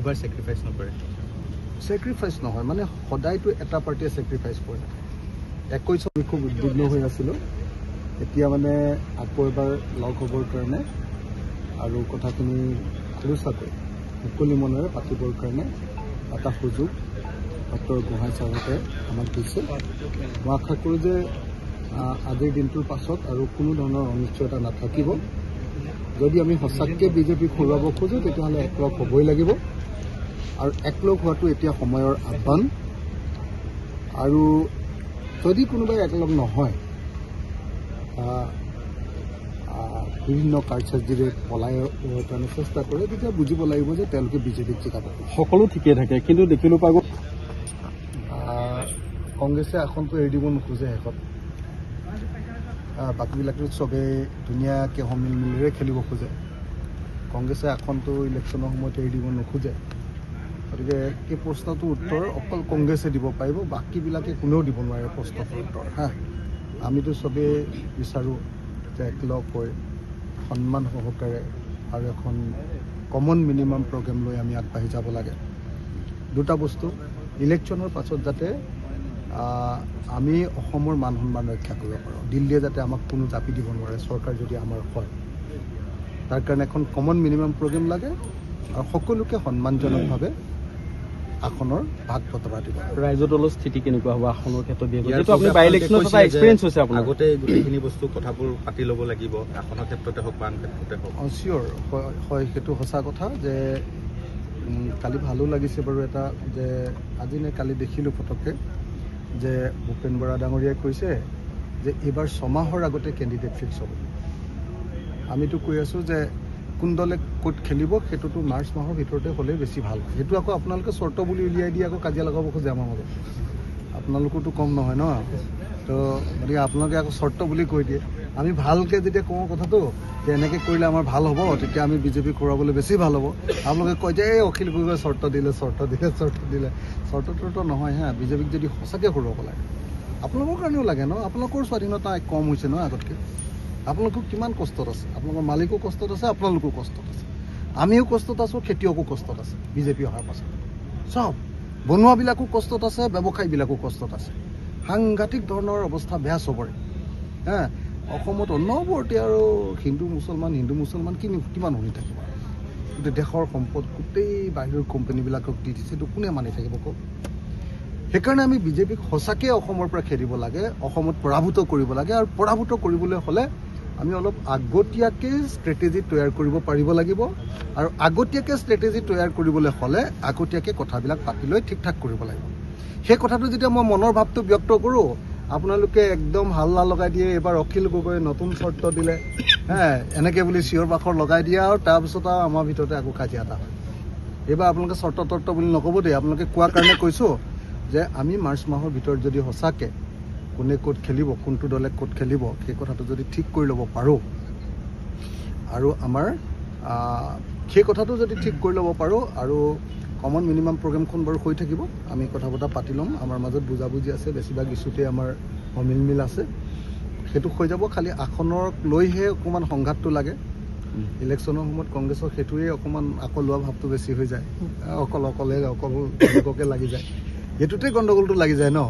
এবাৰ স্যাক্ৰিফাইস নকৰে স্যাক্ৰিফাইস নহয় মানে সদায়তো এটা পাৰ্টিয়ে স্যাক্ৰিফাইস কৰে 21 আমি খুব উদ্বিগ্ন হৈ আছিলোঁ এতিয়া মানে আকৌ এবাৰ লগ হ'বৰ কাৰণে আৰু কথাখিনি আলোচনাকৈ মুকলি মনেৰে পাতিবৰ কাৰণে এটা সুযোগ ডক্টৰ গোহাঁই ছাৰহঁতে আমাক দিছে মই আশা কৰোঁ যে আজিৰ দিনটোৰ পাছত আৰু কোনো ধৰণৰ অনিশ্চয়তা নাথাকিব যদি আমি সঁচাকৈ বিজেপিক হৰুৱাব খোজোঁ তেতিয়াহ'লে একলগ হ'বই লাগিব আৰু একলগ হোৱাটো এতিয়া সময়ৰ আহ্বান আৰু যদি কোনোবাই একলগ নহয় বিভিন্ন কাৰ্যসূচীৰে পলাই কাৰণে চেষ্টা কৰে তেতিয়া বুজিব লাগিব যে তেওঁলোকে বিজেপিক জিকাব সকলো ঠিকে থাকে কিন্তু দেখিলোঁ পাব কংগ্ৰেছে আসনটো এৰি দিব নোখোজে শেষত বাকীবিলাকেও চবেই ধুনীয়াকৈ সমিল মিলেৰে খেলিব খোজে কংগ্ৰেছে আসনটো ইলেকশ্যনৰ সময়ত এৰি দিব নোখোজে গতিকে এই প্ৰশ্নটোৰ উত্তৰ অকল কংগ্ৰেছে দিব পাৰিব বাকীবিলাকে কোনেও দিব নোৱাৰে প্ৰশ্নটোৰ উত্তৰ আমিতো চবেই বিচাৰোঁ যে একলগ হৈ সন্মান সহকাৰে আৰু এখন কমন মিনিমাম প্ৰগ্ৰেম লৈ আমি আগবাঢ়ি যাব লাগে দুটা বস্তু ইলেকশ্যনৰ পাছত যাতে আমি অসমৰ মান সন্মান ৰক্ষা কৰিব পাৰোঁ দিল্লীয়ে যাতে আমাক কোনো জাপি দিব নোৱাৰে চৰকাৰ যদি আমাৰ হয় তাৰ কাৰণে এখন কমন মিনিমাম প্ৰগ্ৰেম লাগে আৰু সকলোকে সন্মানজনকভাৱে আসনৰ ভাগ বতৰা দিব ৰাইজৰ দলৰ স্থিতি কেনেকুৱা হ'ব আসনৰ ক্ষেত্ৰত যিহেতু আপুনি বাই ইলেকশ্যনত এটা এক্সপিৰিয়েঞ্চ হৈছে আপোনাৰ আগতে গোটেইখিনি বস্তু কথাবোৰ পাতি ল'ব লাগিব আসনৰ ক্ষেত্ৰতে হওক বা আন ক্ষেত্ৰতে হওক চিয়'ৰ হয় সেইটো সঁচা কথা যে কালি ভালো লাগিছে বাৰু এটা যে আজি নে কালি দেখিলোঁ ফটককৈ যে ভূপেন বৰা ডাঙৰীয়াই কৈছে যে এইবাৰ 6 মাহৰ আগতে কেণ্ডিডেট ফিক্স হ'ব আমিতো কৈ আছোঁ যে কোন দলে ক'ত খেলিব সেইটোতো মাৰ্চ মাহৰ ভিতৰতে হ'লে বেছি ভাল সেইটো আকৌ আপোনালোকে চৰ্ত বুলি উলিয়াই দি আকৌ কাজিয়া লগাব খোজে আমাৰ মাজত আপোনালোকৰতো কম নহয় ন তো গতিকে আপোনালোকে আকৌ চৰ্ত বুলি কৈ দিয়ে আমি ভালকৈ যেতিয়া কওঁ কথাটো যে এনেকৈ কৰিলে আমাৰ ভাল হ'ব তেতিয়া আমি বিজেপিক হৰুৱাবলৈ বেছি ভাল হ'ব আপোনালোকে কয় যে এই অখিল গগৈয়ে চৰ্ত দিলে চৰ্তটোতো নহয় বিজেপিক যদি সঁচাকৈ হৰুৱাব লাগে আপোনালোকৰ কাৰণেও লাগে ন আপোনালোকৰ স্বাধীনতা কম হৈছে ন আগতকৈ আপোনালোকৰ কিমান কষ্টত আছে আপোনালোকৰ মালিকো কষ্টত আছে আপোনালোকো কষ্টত আছে আমিও কষ্টত আছোঁ খেতিয়কো কষ্টত আছে বিজেপি অহাৰ পাছত চব বনোৱাবিলাকো কষ্টত আছে ব্যৱসায়ীবিলাকো কষ্টত আছে সাংঘাতিক ধৰণৰ অৱস্থা বেয়া চবৰে অসমত অনবৰতে আৰু হিন্দু মুছলমান কিমান শুনি থাকিব গোটেই দেশৰ সম্পদ গোটেই বাহিৰৰ কোম্পানীবিলাকক দি দিছে এইটো কোনে মানি থাকিব কওক সেইকাৰণে আমি বিজেপিক সঁচাকৈ অসমৰ পৰা খেদিব লাগে অসমত পৰাভূত কৰিব লাগে আৰু পৰাভূত কৰিবলৈ হ'লে আমি অলপ আগতীয়াকৈ ষ্ট্ৰেটেজি তৈয়াৰ কৰিব পাৰিব লাগিব আৰু আগতীয়াকৈ ষ্ট্ৰেটেজি তৈয়াৰ কৰিবলৈ হ'লে আগতীয়াকৈ কথাবিলাক পাতি লৈ ঠিক ঠাক কৰিব লাগিব সেই কথাটো যেতিয়া মই মনৰ ভাৱটো ব্যক্ত কৰোঁ আপোনালোকে একদম হাল্লা লগাই দিয়ে এইবাৰ অখিল গগৈয়ে নতুন চৰ্ত দিলে এনেকৈ বুলি চিঞৰ বাখৰ লগাই দিয়ে আৰু তাৰপিছত আৰু আমাৰ ভিতৰতে আকৌ কাজিয়া এটা হয় এইবাৰ আপোনালোকে চৰ্ত বুলি নক'ব দেই আপোনালোকে কোৱাৰ কাৰণে কৈছোঁ যে আমি মাৰ্চ মাহৰ ভিতৰত যদি সঁচাকৈ কোনে ক'ত খেলিব কোনটো দলে ক'ত খেলিব সেই কথাটো যদি ঠিক কৰি ল'ব পাৰোঁ আৰু আমাৰ সেই কথাটো যদি ঠিক কৰি ল'ব পাৰোঁ আৰু কমন মিনিমাম প্ৰগ্ৰেমখন বাৰু হৈ থাকিব আমি কথা বতৰা পাতি ল'ম আমাৰ মাজত বুজাবুজি আছে বেছিভাগ ইছ্যুতে আমাৰ অমিল আছে সেইটো হৈ যাব খালি আসনক লৈহে অকণমান সংঘাতটো লাগে ইলেকশ্যনৰ সময়ত কংগ্ৰেছৰ সেইটোৱে অকণমান আকৌ লোৱা ভাৱটো বেছি হৈ যায় অকলকে লাগি যায় এইটোতে গণ্ডগোলটো লাগি যায় ন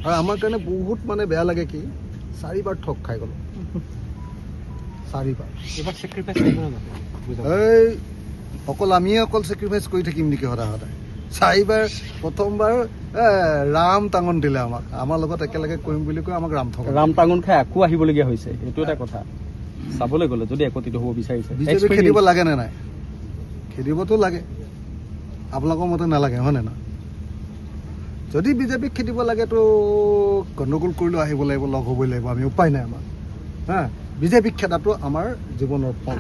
আৰু আমাৰ কাৰণে বহুত মানে বেয়া লাগে কি 4বাৰ ঠগ খাই গ'লো 4বাৰ এবাৰ স্যাক্ৰিফাইস এই অকল আমিয়ে স্যাক্ৰিফাইস কৰি থাকিম নেকি সদায় 4বাৰ প্ৰথমবাৰ ৰাম টাঙন দিলে আমাৰ লগত একেলগে কৰিম বুলি কৈ আমাক ৰাম টাঙন খাই আকৌ আহিবলগীয়া হৈছে এইটো এটা কথা চাবলৈ গ'লে যদি একত্ৰিত হ'ব বিচাৰিছে বিজেপি খেদিব লাগে নে নাই খেদিবতো লাগে আপোনালোকৰ মতে নালাগে হয়নে না যদি বিজেপিক খেদিব লাগেতো গণ্ডগোল কৰিলেও আহিব লাগিব লগ হ'বই লাগিব আমি উপায় নাই আমাৰ বিজেপিক খেদাটো আমাৰ জীৱনৰ পথ